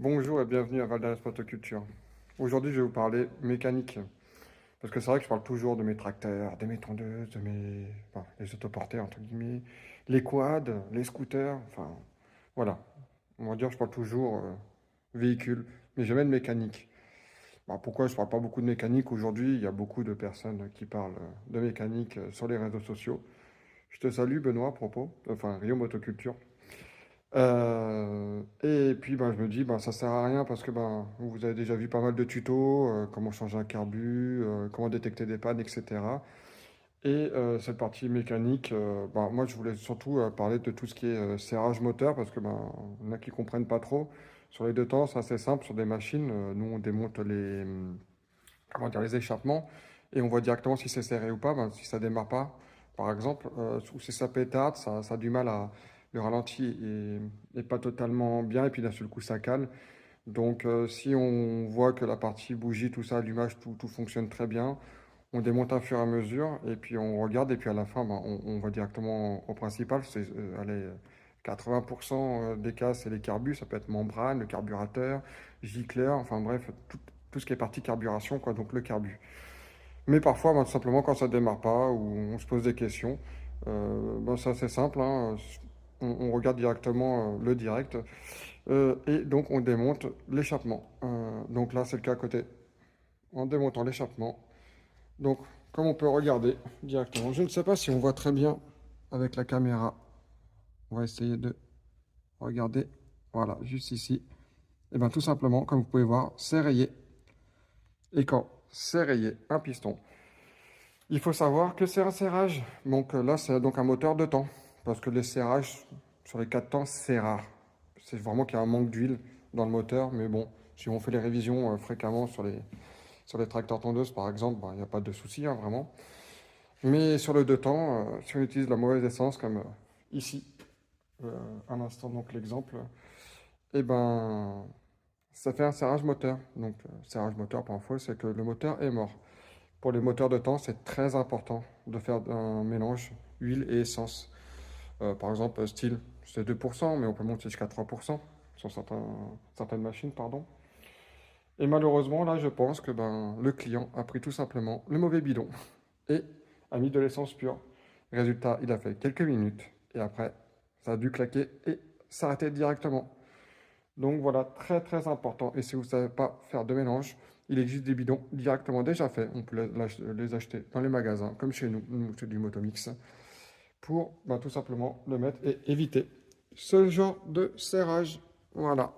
Bonjour et bienvenue à Valdas Motoculture. Aujourd'hui, je vais vous parler mécanique. Parce que c'est vrai que je parle toujours de mes tracteurs, de mes tondeuses, enfin, les autoporteurs, entre guillemets, les quads, les scooters, enfin, voilà. On va dire que je parle toujours véhicule, mais jamais de mécanique. Pourquoi je parle pas beaucoup de mécanique aujourd'hui? Il y a beaucoup de personnes qui parlent de mécanique sur les réseaux sociaux. Je te salue, Benoît, à propos, enfin, Rio Motoculture. Et puis je me dis ça sert à rien parce que vous avez déjà vu pas mal de tutos, comment changer un carbu, comment détecter des pannes, etc. Cette partie mécanique, moi je voulais surtout parler de tout ce qui est serrage moteur parce que il y en a qui comprennent pas trop. Sur les deux temps, c'est assez simple sur des machines. Nous on démonte comment dire, les échappements et on voit directement si c'est serré ou pas, si ça démarre pas, par exemple, ou si ça pétarde, ça a du mal à, le ralenti est pas totalement bien et puis d'un seul coup ça cale. Donc si on voit que la partie bougie, tout ça, allumage, tout fonctionne très bien, on démonte à fur et à mesure et puis on regarde et puis à la fin on va directement au principal. C'est allez, 80% des cas c'est les carbus, ça peut être membrane, le carburateur, gicleur, enfin bref, tout ce qui est partie carburation, quoi, donc le carbu. Mais parfois, tout simplement, quand ça démarre pas ou on se pose des questions, c'est assez simple, hein, on regarde directement le direct et donc on démonte l'échappement. Donc là, c'est le cas à côté. En démontant l'échappement. Donc, comme on peut regarder directement, je ne sais pas si on voit très bien avec la caméra. On va essayer de regarder. Voilà, juste ici. Et bien, tout simplement, comme vous pouvez voir, c'est rayé. Et quand c'est rayé, un piston. Il faut savoir que c'est un serrage. Donc là, c'est donc un moteur de temps. Parce que les serrages sur les 4 temps, c'est rare. C'est vraiment qu'il y a un manque d'huile dans le moteur. Mais bon, si on fait les révisions fréquemment sur les tracteurs tondeuses, par exemple, il n'y a pas de souci, hein, vraiment. Mais sur le 2 temps, si on utilise la mauvaise essence, comme ici, à l'instant, donc l'exemple, et ça fait un serrage moteur. Donc, serrage moteur, par info, c'est que le moteur est mort. Pour les moteurs de temps, c'est très important de faire un mélange huile et essence. Par exemple, style, c'est 2%, mais on peut monter jusqu'à 3% sur certaines machines, pardon. Et malheureusement, là, je pense que le client a pris tout simplement le mauvais bidon et a mis de l'essence pure. Résultat, il a fait quelques minutes et après, ça a dû claquer et s'arrêter directement. Donc voilà, très très important. Et si vous ne savez pas faire de mélange, il existe des bidons directement déjà faits. On peut les acheter dans les magasins, comme chez nous, c'est du Motomix, pour tout simplement le mettre et éviter ce genre de serrage. Voilà.